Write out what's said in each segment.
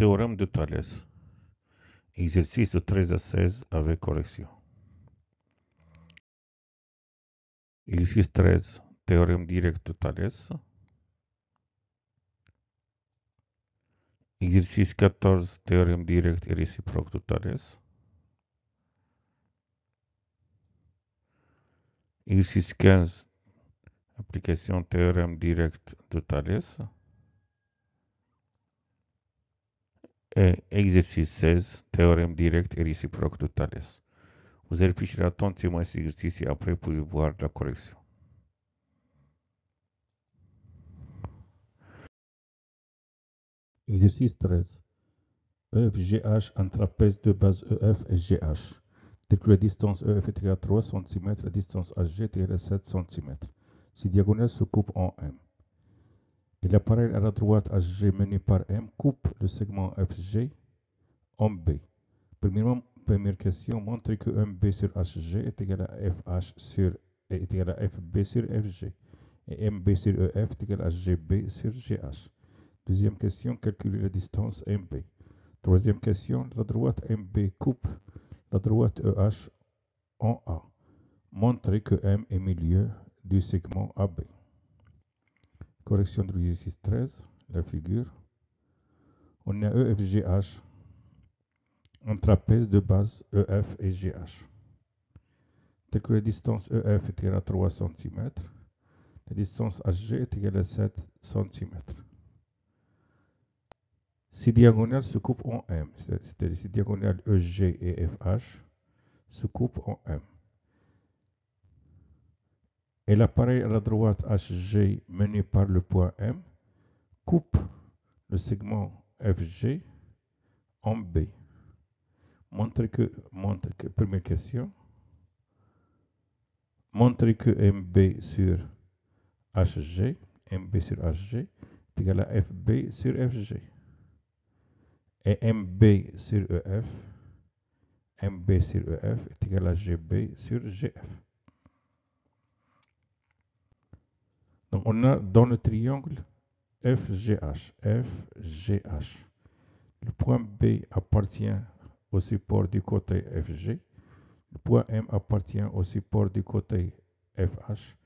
Théorème de Thalès. Exercice de 13 à 16 avec correction. Exercice 13. Théorème direct de Thalès. Exercice 14. Théorème direct et réciproque de Thalès. Exercice 15. Application théorème direct de Thalès. Et exercice 16. Théorème direct et réciproque de Thalès. Vous réfléchirez attentivement à cet exercice et après vous pouvez voir la correction. Exercice 13. EFGH, un trapèze de base EF et GH. Tel que la distance EF est égale à 3 cm, la distance HG est égale à 7 cm. Ces diagonales se coupent en M. Et l'appareil à la droite HG mené par M coupe le segment FG en B. Première question, montrez que MB sur HG est égal à est égal à FB sur FG. Et MB sur EF est égal à GB sur GH. Deuxième question, calculez la distance MB. Troisième question, la droite MB coupe la droite EH en A. Montrez que M est milieu du segment AB. Correction de l'exercice 13, la figure. On a EFGH, un trapèze de base EF et GH. Tel que la distance EF est égale à 3 cm, la distance HG est égale à 7 cm. Ces diagonales se coupent en M, c'est-à-dire ces diagonales EG et FH se coupent en M. Et l'appareil à la droite HG mené par le point M coupe le segment FG en B. Première question, montrez que MB sur HG est égal à FB sur FG. Et MB sur EF est égal à GB sur GF. Donc on a dans le triangle FGH, le point B appartient au support du côté FG, le point M appartient au support du côté FH,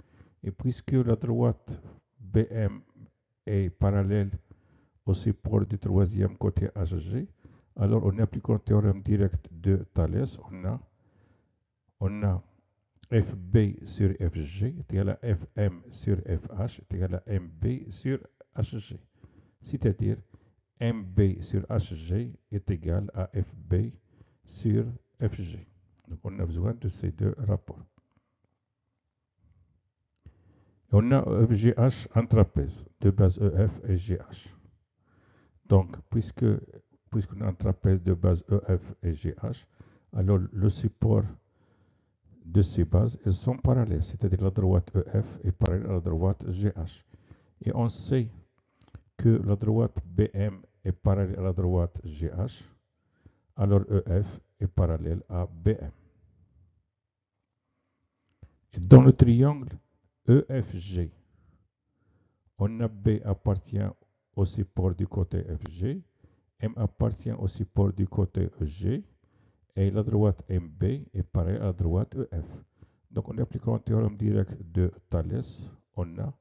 et puisque la droite BM est parallèle au support du troisième côté HG, alors en appliquant le théorème direct de Thalès, on a FB sur FG est égal à FM sur FH est égal à MB sur HG. C'est-à-dire MB sur HG est égal à FB sur FG. Donc on a besoin de ces deux rapports. Et on a FGH un trapèze de base EF et GH. Donc puisqu'on a un trapèze de base EF et GH, alors le support de ces bases, elles sont parallèles, c'est-à-dire la droite EF est parallèle à la droite GH. Et on sait que la droite BM est parallèle à la droite GH, alors EF est parallèle à BM. Et dans le triangle EFG, on a B appartient au support du côté FG, M appartient au support du côté EG, et la droite MB est pareille à la droite EF. Donc en appliquant le théorème direct de Thalès, on a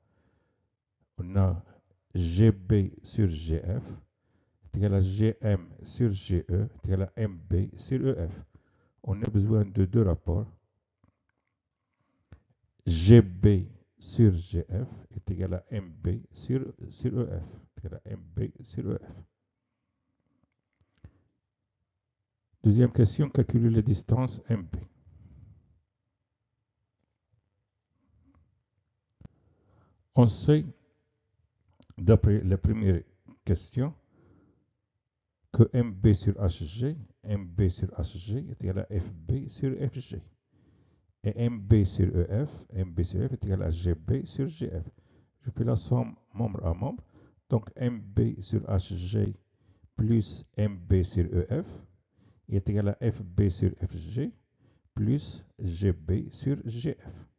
GB sur GF est égal à GM sur GE est égal à MB sur EF. On a besoin de deux rapports. GB sur GF est égal à MB sur EF est égal à MB sur EF. Deuxième question, calculer la distance MB. On sait, d'après la première question, que MB sur HG est égal à FB sur FG. Et MB sur EF est égal à GB sur GF. Je fais la somme membre à membre. Donc MB sur HG plus MB sur EF est égal à FB sur FG plus GB sur GF.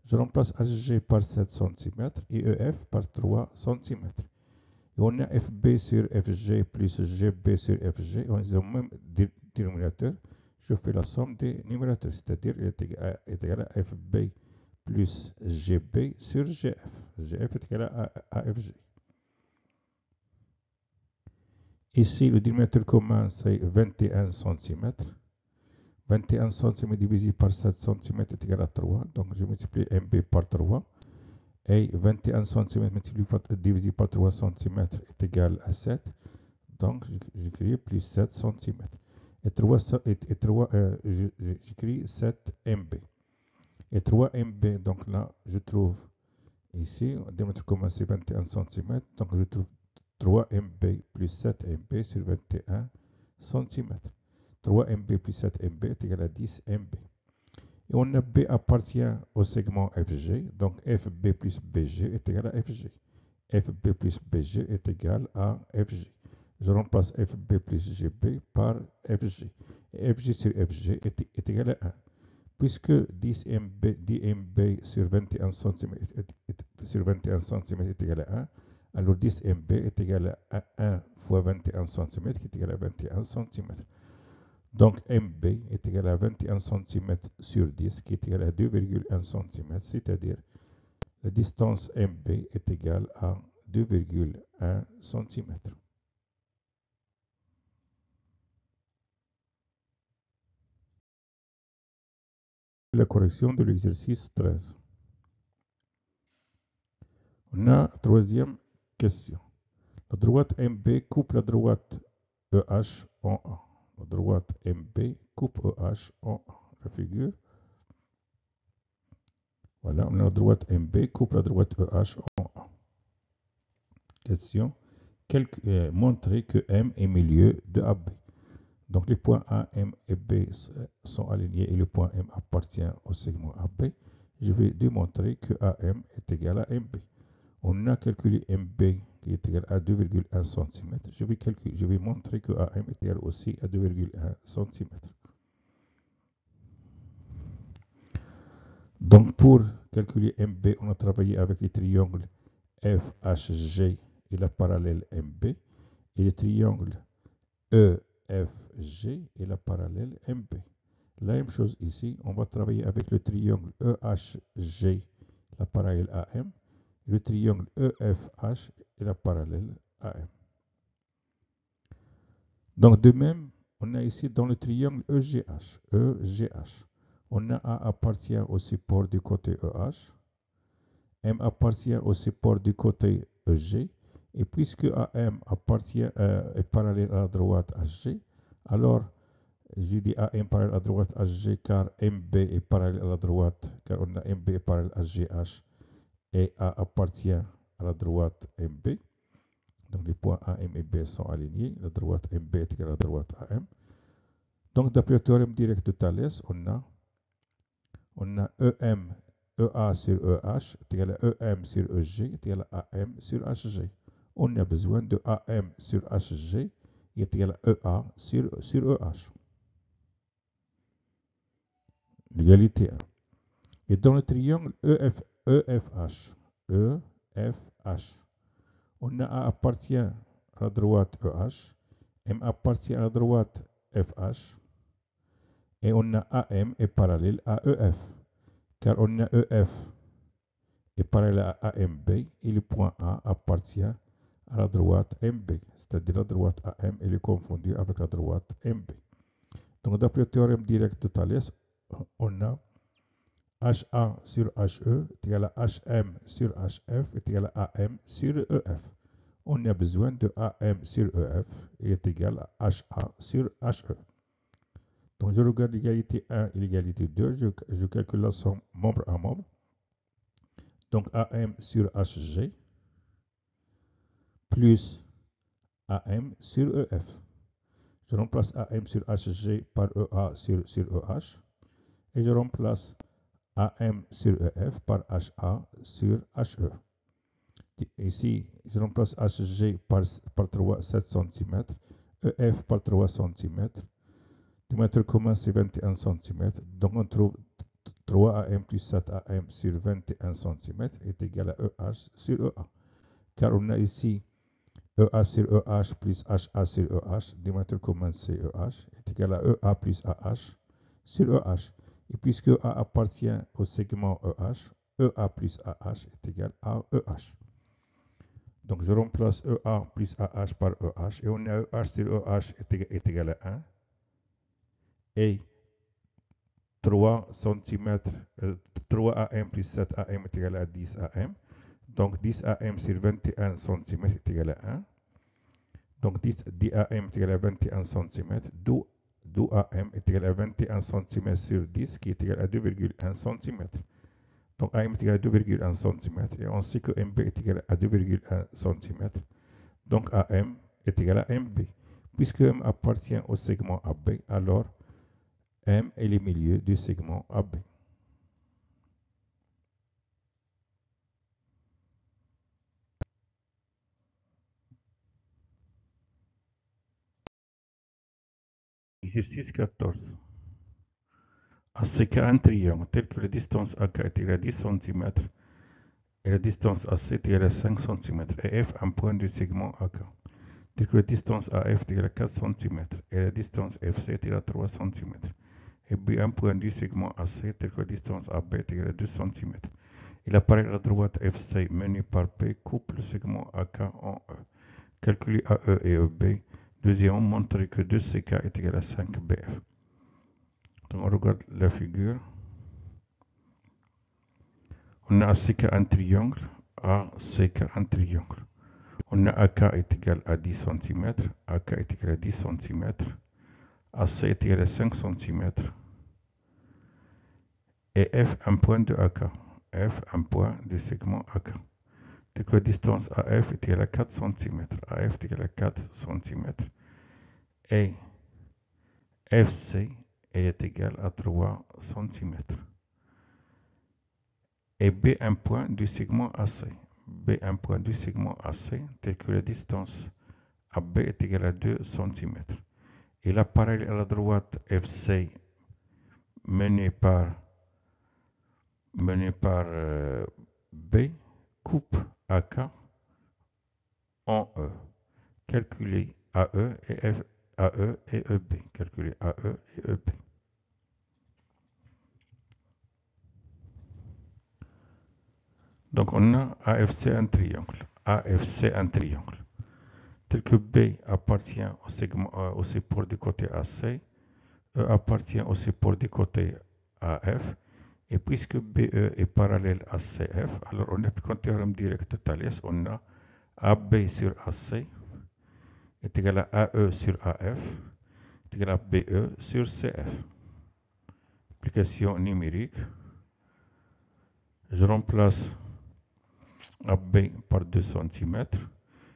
Je remplace HG par 7 cm et EF par 3 cm. on a FB sur FG plus GB sur FG, on a le même dénominateur. Je fais la somme des numérateurs, c'est-à-dire il est égal à FB plus GB sur GF. GF est égal à FG. Ici, le dénominateur commun, c'est 21 cm. 21 cm divisé par 7 cm est égal à 3. Donc, je multiplie MB par 3. Et 21 cm divisé par 3 cm est égal à 7. Donc, j'écris plus 7 cm. J'écris 7 MB. Et 3 MB, donc là, je trouve ici, le diamètre commun c'est 21 cm. Donc, je trouve 3 MB plus 7 MB sur 21 cm. 3 MB plus 7 MB est égal à 10 MB. Et on a B appartient au segment FG, donc FB plus BG est égal à FG. FB plus BG est égal à FG. Je remplace FB plus GB par FG. Et FG sur FG est égal à 1. Puisque 10 MB sur 21 cm est égal à 1, alors 10 MB est égal à 1 fois 21 cm qui est égal à 21 cm. Donc MB est égal à 21 cm sur 10 qui est égal à 2,1 cm, c'est-à-dire la distance MB est égale à 2,1 cm. La correction de l'exercice 13. On a troisième question. La droite MB coupe la droite EH en A. La droite MB coupe EH en A. La figure. Voilà, on a la droite MB coupe la droite EH en A. Question. Montrer que M est milieu de AB. Donc les points A, M et B sont alignés et le point M appartient au segment AB. Je vais démontrer que AM est égal à MB. On a calculé MB qui est égal à 2,1 cm. Je vais montrer que AM est égal aussi à 2,1 cm. Donc pour calculer MB, on a travaillé avec les triangles FHG et la parallèle MB et les triangles EFG et la parallèle MB. La même chose ici, on va travailler avec le triangle EHG, la parallèle AM, et le triangle EFH et la parallèle AM. Donc de même, on a ici dans le triangle EGH, on a A appartient au support du côté EH, M appartient au support du côté EG, et puisque AM est parallèle à la droite HG, alors j'ai dit AM parallèle à la droite HG car MB est parallèle à la droite, car on a MB est parallèle à GH et A appartient à la droite MB. Donc les points AM et B sont alignés, la droite MB est égale à la droite AM. Donc d'après le théorème direct de Thalès, on a EM, EA sur EH est égal à EM sur EG est égal à AM sur HG. On a besoin de AM sur HG qui est égal à EA sur EH. L'égalité 1. Et dans le triangle EFH, on a A appartient à la droite EH, M appartient à la droite FH, et on a AM est parallèle à EF, car on a EF est parallèle à AMB, et le point A appartient à la droite MB, c'est-à-dire la droite AM, elle est confondue avec la droite MB. Donc d'après le théorème direct de Thalès, on a HA sur HE est égal à HM sur HF est égal à AM sur EF. On a besoin de AM sur EF et est égal à HA sur HE. Donc je regarde l'égalité 1 et l'égalité 2, je calcule la somme membre à membre. Donc AM sur HG plus AM sur EF. Je remplace AM sur HG par EA sur EH et je remplace AM sur EF par HA sur HE. Ici, je remplace HG par 3, 7 cm, EF par 3 cm. Le diamètre commun, c'est 21 cm. Donc, on trouve 3 AM plus 7 AM sur 21 cm est égal à EH sur EA. Car on a ici EA sur EH plus HA sur EH, démontre comment CEH est égal à EA plus AH sur EH. Et puisque A appartient au segment EH, EA plus AH est égal à EH. Donc je remplace EA plus AH par EH et on a EH sur EH est égal à 1. Et 3 cm, 3 AM plus 7 AM est égal à 10 AM. Donc 10 AM sur 21 cm est égal à 1. Donc 10 AM est égal à 21 cm. 2 AM est égal à 21 cm sur 10 qui est égal à 2,1 cm. Donc AM est égal à 2,1 cm. Et on sait que MB est égal à 2,1 cm. Donc AM est égal à MB. Puisque M appartient au segment AB, alors M est le milieu du segment AB. Exercice 14. ACK un triangle tel que la distance AK est égale à 10 cm et la distance AC est égale à 5 cm et F un point du segment AK. Tel que la distance AF est égale à 4 cm et la distance FC est égale à 3 cm. Et B un point du segment AC tel que la distance AB est égale à 2 cm. Et l'appareil à droite FC mené par P coupe le segment AK en E. Calculer AE et EB. Deuxièmement, montrer que 2CK est égal à 5BF. Donc on regarde la figure. On a ACK un triangle, ACK un triangle. On a AK est égal à 10 cm, AK est égal à 10 cm, AC est égal à 5 cm, et F un point de AK, F un point du segment AK. Donc la distance AF est égale à 4 cm, AF est égal à 4 cm, et FC est égal à 3 cm. Et B un point du segment AC. B un point du segment AC, tel que la distance AB est égale à 2 cm. Et l'appareil à la droite FC mené par B coupe AK en E. Calculer AE et AE et EB. Calculer AE et EB. Donc on a AFC un triangle. AFC un triangle. Tel que B appartient au segment au support du côté AC, E appartient au support du côté AF, et puisque BE est parallèle à CF, alors on applique un théorème direct de Thalès, on a AB sur AC est égal à AE sur AF est égal à BE sur CF. Application numérique, je remplace AB par 2 cm,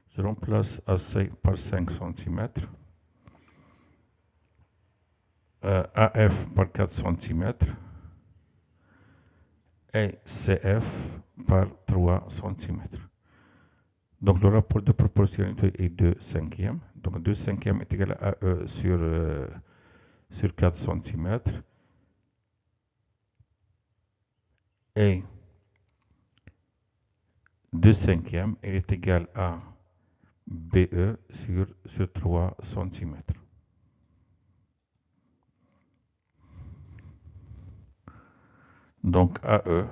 je remplace AC par 5 cm, AF par 4 cm et CF par 3 cm. Donc le rapport de proportionnalité est 2 cinquièmes. Donc 2 cinquièmes est égal à AE sur 4 cm. Et 2 cinquièmes est égal à BE sur 3 cm. Donc AE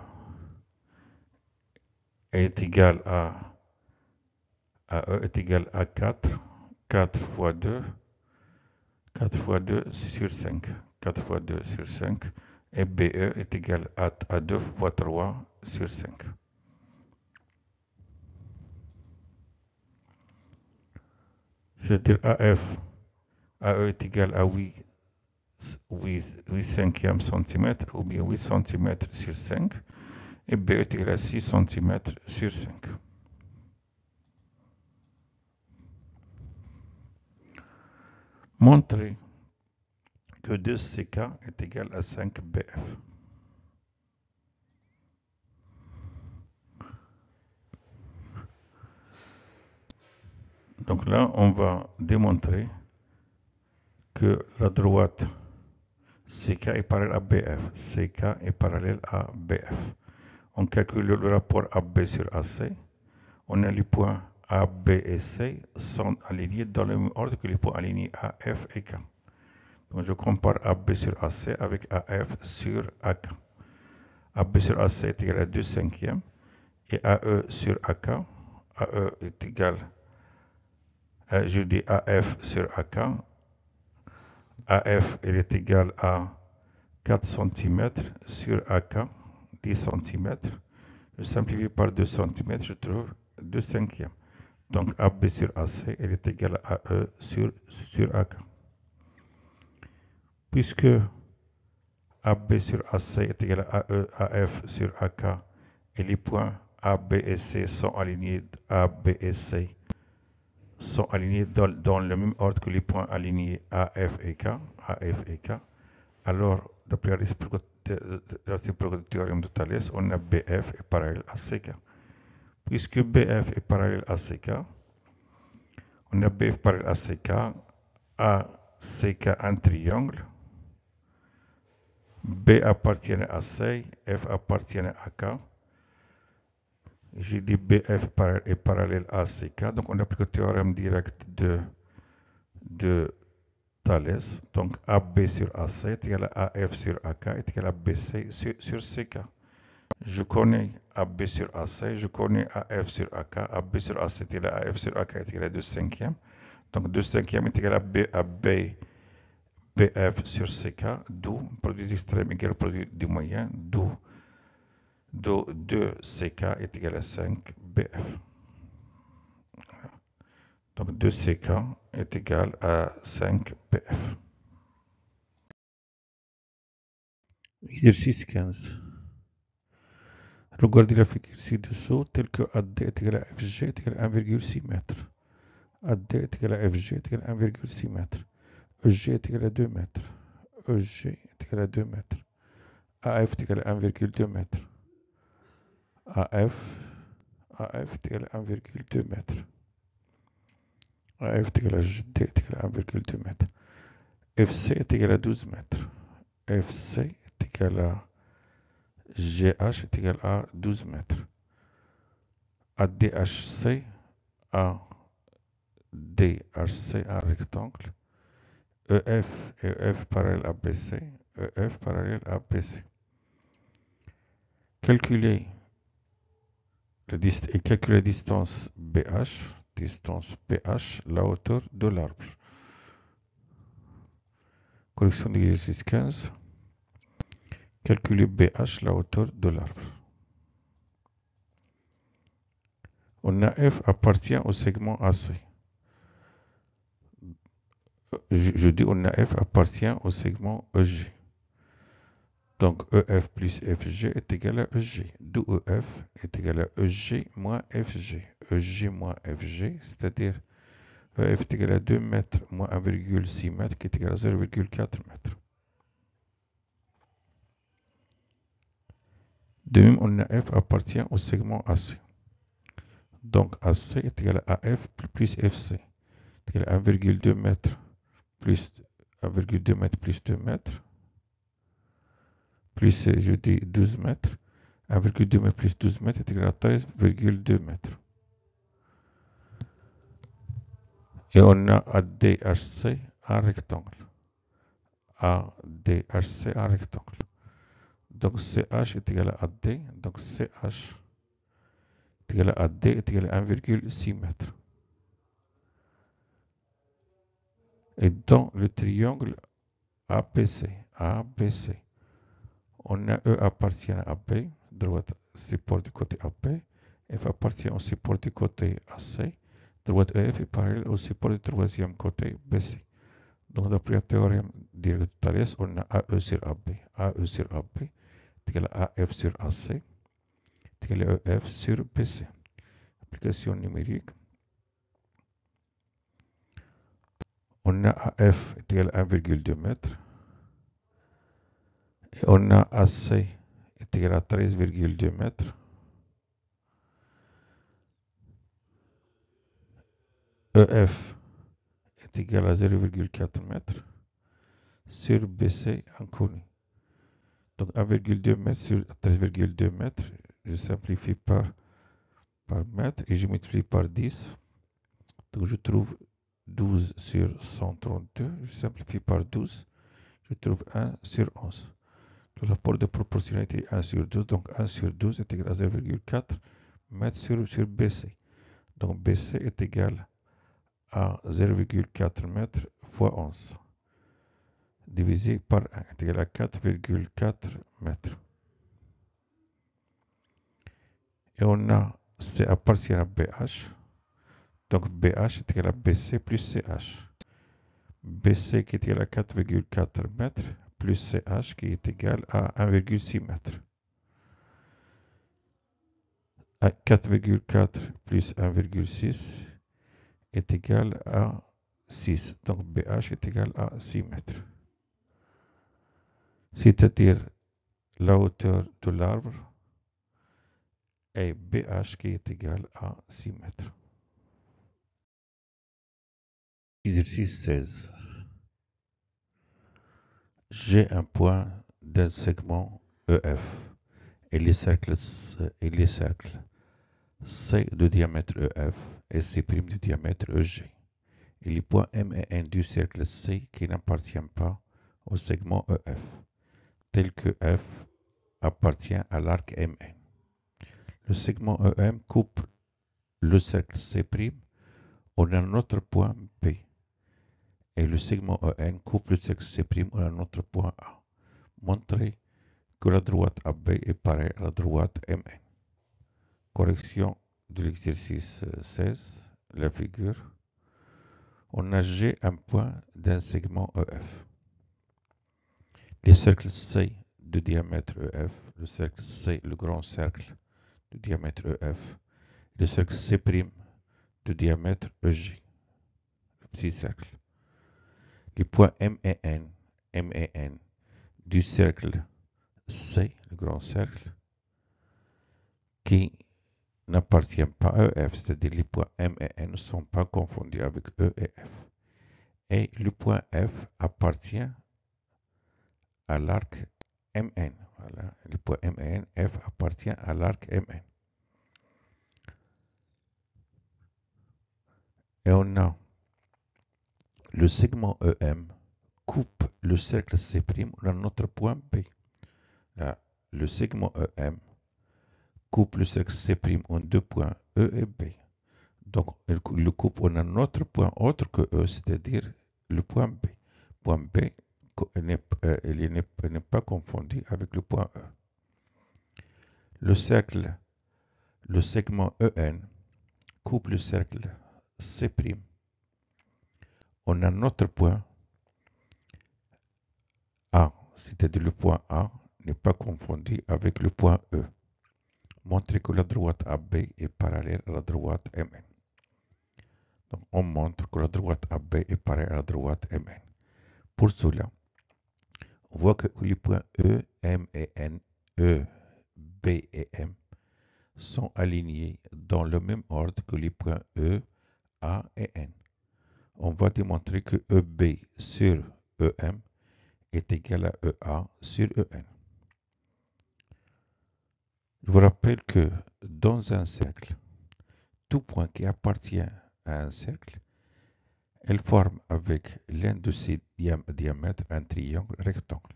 est égal à AE est égal à 4. 4 fois 2. 4 fois 2 sur 5. 4 fois 2 sur 5. Et BE est égal à 2 fois 3 sur 5. C'est-à-dire AE est égal à 8 cinquièmes centimètres ou bien 8 cm sur 5 et B est égal à 6 cm sur 5. Montrer que 2CK est égal à 5BF. Donc là, on va démontrer que la droite CK est parallèle à BF. CK est parallèle à BF. On calcule le rapport AB sur AC. On a les points A, B et C sont alignés dans le même ordre que les points alignés A, F et K. Donc je compare AB sur AC avec AF sur AK. AB sur AC est égal à 2 cinquièmes et AE sur AK, AE est égal à, je dis AF sur AK, AF elle est égale à 4 cm sur AK, 10 cm. Je simplifie par 2 cm, je trouve 2 cinquièmes. Donc AB sur AC elle est égale à AE sur AK. Puisque AB sur AC est égal à AE, AF sur AK et les points A, B et C sont alignés, A, B et C sont alignés dans le même ordre que les points alignés A, F et K, alors d'après la réciproque du théorème de Thalès, on a BF est parallèle à CK. Puisque BF est parallèle à CK, on a BF parallèle à CK, ACK un triangle, B appartient à C, F appartient à K. J'ai dit BF est parallèle à CK, donc on applique le théorème direct de Thalès. Donc AB sur AC est égal à AF sur AK est égal à BC sur CK. Je connais AB sur AC, je connais AF sur AK. AB sur AC est égal à AF sur AK est égal à 2 cinquièmes. Donc 2 cinquièmes est égal à BF sur CK, d'où produit extrême égale produit du moyen, d'où 2CK est égal à 5 BF. Donc 2CK est égal à 5 BF. Exercice 15. Regardez la figure ci-dessous, tel que AD est égal à FG est égal à 1,6 m. AD est égal à FG est égal à 1,6 m. EG est égal à 2 m. EG est égal à 2 m. AF est égal à 1,2 m. AF est égal à 1,2 m. AF est égal à GD est égal à 1,2 m. FC est égal à 12 m. FC est égal à GH est égal à 12 m. ADHC, ADHC un rectangle. EF et EF parallèle à BC, EF parallèle à BC. Calculer la distance BH, la hauteur de l'arbre. Correction de l'exercice 15. Calculer BH, la hauteur de l'arbre. On a F appartient au segment AC. Je dis on a F appartient au segment EG. Donc EF plus FG est égal à EG. D'où EF est égal à EG moins FG. EG moins FG, c'est-à-dire EF est égal à 2 mètres moins 1,6 m qui est égal à 0,4 m. De même, on a F appartient au segment AC. Donc AC est égal à AF plus FC. C'est égal à 1,2 m plus 1,2 m plus 2 mètres. Plus, je dis 12 mètres. 1,2 m plus 12 mètres est égal à 13,2 mètres. Et on a ADHC un rectangle. ADHC un rectangle. Donc CH est égal à AD. Donc CH est égal à AD est égal à 1,6 m. Et dans le triangle ABC, on a E appartient à AB, droite support du côté AB, F appartient au support du côté AC, droite EF est parallèle au support du troisième côté BC. Donc d'après le théorème de Thalès, on a AE sur AB. AE sur AB est égal à AF sur AC, est égal à EF sur BC. Application numérique. On a AF est égal à 1,2 m. Et on a AC est égal à 13,2 m. EF est égal à 0,4 m sur BC inconnu. Donc 1,2 m sur 13,2 m, je simplifie par par mètre et je multiplie par 10. Donc je trouve 12 sur 132. Je simplifie par 12. Je trouve 1 sur 11. Le rapport de proportionnalité est 1 sur 12. Donc 1 sur 12 est égal à 0,4 mètres sur BC. Donc BC est égal à 0,4 mètres fois 11. Divisé par 1 est égal à 4,4 mètres. Et on a C appartient à BH. Donc BH est égal à BC plus CH. BC qui est égal à 4,4 mètres plus CH qui est égal à 1,6 mètres. 4,4 plus 1,6 est égal à 6. Donc BH est égal à 6 mètres. C'est-à-dire la hauteur de l'arbre est BH qui est égal à 6 mètres. Exercice 16. J'ai un point d'un segment EF et les cercles C de diamètre EF et C' de diamètre EG. Et les points M et N du cercle C qui n'appartiennent pas au segment EF, tel que F appartient à l'arc MN. Le segment EM coupe le cercle C', on a un autre point P. Et le segment EN coupe le cercle C', on a un autre point A. Montrez que la droite AB est pareille à la droite MN. Correction de l'exercice 16, la figure. On a G un point d'un segment EF. Les cercles C de diamètre EF, le cercle C, le grand cercle de diamètre EF, le cercle C' de diamètre EG, le petit cercle. Les points M et N du cercle C, le grand cercle, qui n'appartiennent pas à EF, c'est-à-dire les points M et N ne sont pas confondus avec E et F. Et le point F appartient à l'arc MN. Voilà, le point M et N, F appartient à l'arc MN. Et on a le segment EM coupe le cercle C', on a notre point B. Là, le segment EM coupe le cercle C' en deux points E et B. Donc, il le coupe, on a notre point autre que E, c'est-à-dire le point B. Point B n'est pas confondu avec le point E. Le segment EN coupe le cercle C'. On a notre point A, c'est-à-dire le point A n'est pas confondu avec le point E. Montrez que la droite AB est parallèle à la droite MN. Donc, on montre que la droite AB est parallèle à la droite MN. Pour cela, on voit que les points E, M et N, E, B et M sont alignés dans le même ordre que les points E, A et N. On va démontrer que EB sur EM est égal à EA sur EN. Je vous rappelle que dans un cercle, tout point qui appartient à un cercle, elle forme avec l'un de ses diamètres un triangle rectangle.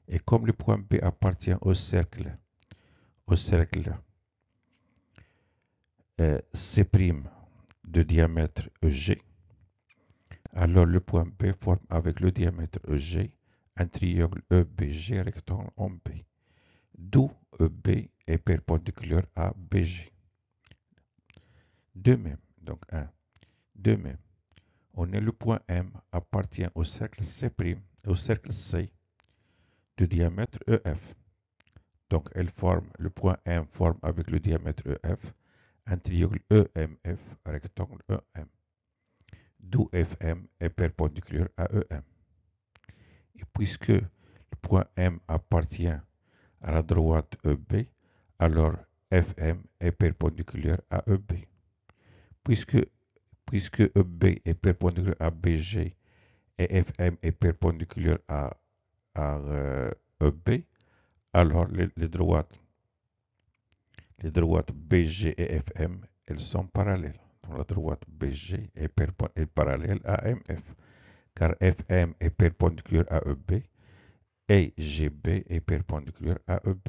Et comme le point B appartient au cercle C' de diamètre EG, alors le point B forme avec le diamètre EG un triangle EBG rectangle en B, d'où EB est perpendiculaire à BG. De même, donc 1. De même, on a le point M appartient au cercle C', au cercle C de diamètre EF. Donc le point M forme avec le diamètre EF un triangle EMF rectangle EM, d'où FM est perpendiculaire à EM. Et puisque le point M appartient à la droite EB, alors FM est perpendiculaire à EB. Puisque EB est perpendiculaire à BG et FM est perpendiculaire à EB, alors les droites Les droites BG et FM, elles sont parallèles. Donc la droite BG est parallèle à MF, car FM est perpendiculaire à EB et GB est perpendiculaire à EB.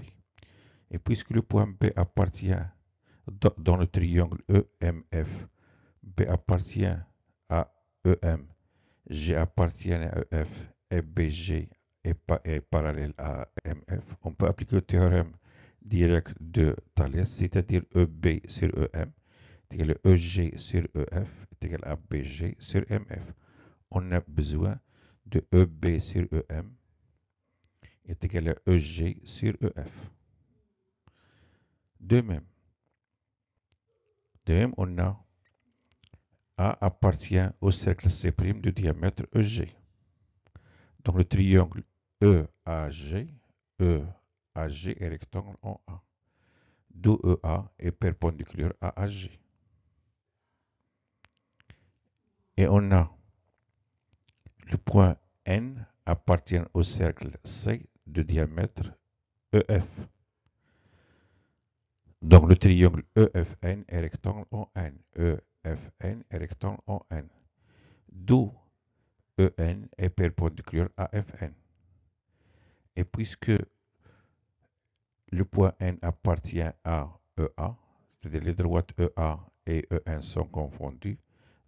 Et puisque le point B appartient dans le triangle EMF, B appartient à EM, G appartient à EF et BG est parallèle à MF, on peut appliquer le théorème direct de Thalès, c'est-à-dire EB sur EM est égal à EG sur EF est égal à BG sur MF. On a besoin de EB sur EM est égal à EG sur EF. De même, on a A appartient au cercle C' de diamètre EG. Dans le triangle EAG est rectangle en A, d'où EA est perpendiculaire à AG. Et on a le point N appartient au cercle C de diamètre EF. Donc le triangle EFN est rectangle en N. EFN est rectangle en N. D'où EN est perpendiculaire à FN. Et puisque le point N appartient à EA, c'est-à-dire les droites EA et EN sont confondues,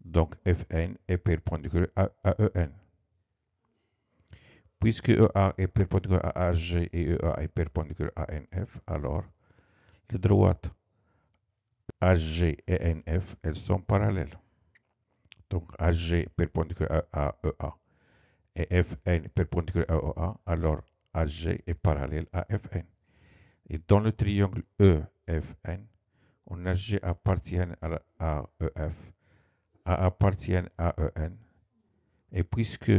donc FN est perpendiculaire à EN. Puisque EA est perpendiculaire à AG et EA est perpendiculaire à NF, alors les droites AG et NF, elles sont parallèles. Donc AG perpendiculaire à EA et FN perpendiculaire à EA, alors AG est parallèle à FN. Et dans le triangle EFN, on AG appartient à EF, A appartient à EN, et puisque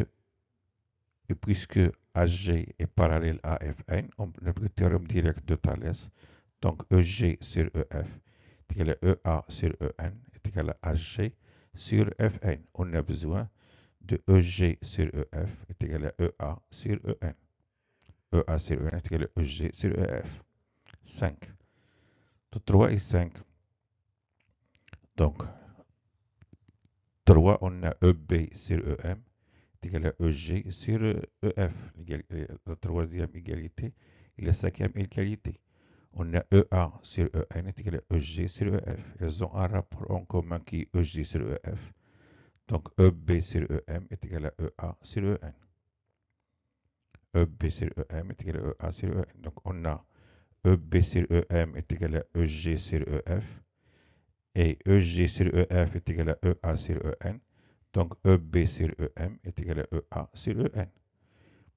AG est parallèle à FN, on applique le théorème direct de Thalès. Donc EG sur EF est égal à EA sur EN est égal à AG sur FN. On a besoin de EG sur EF est égal à EA sur EN. EA sur EN est égal à EG sur EF. 5. De 3 et 5. Donc 3, on a EB sur EM est égal à EG sur EF. La troisième égalité et la cinquième égalité. On a EA sur EN est égal à EG sur EF. Elles ont un rapport en commun qui est EG sur EF. Donc EB sur EM est égal à EA sur EN. EB sur EM est égal à EA sur EN. Donc on a EB sur EM est égal à EG sur EF. Et EG sur EF est égal à EA sur EN. Donc EB sur EM est égal à EA sur EN.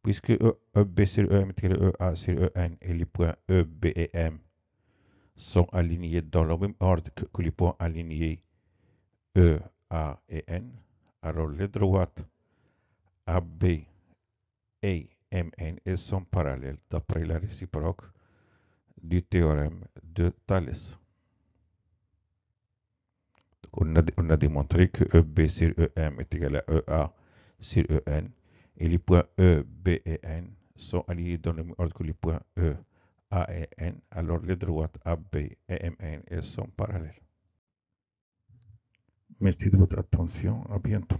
Puisque EB sur EM est égal à EA sur EN et les points EB et M sont alignés dans le même ordre que les points alignés E, A et N, alors les droites AB et MN elles sont parallèles d'après la réciproque du théorème de Thalès. Donc on a démontré que EB sur EM est égal à EA sur EN et les points E, B et N sont alignés dans le même ordre que les points E, A et N, alors les droites AB et MN elles sont parallèles. Merci de votre attention, à bientôt.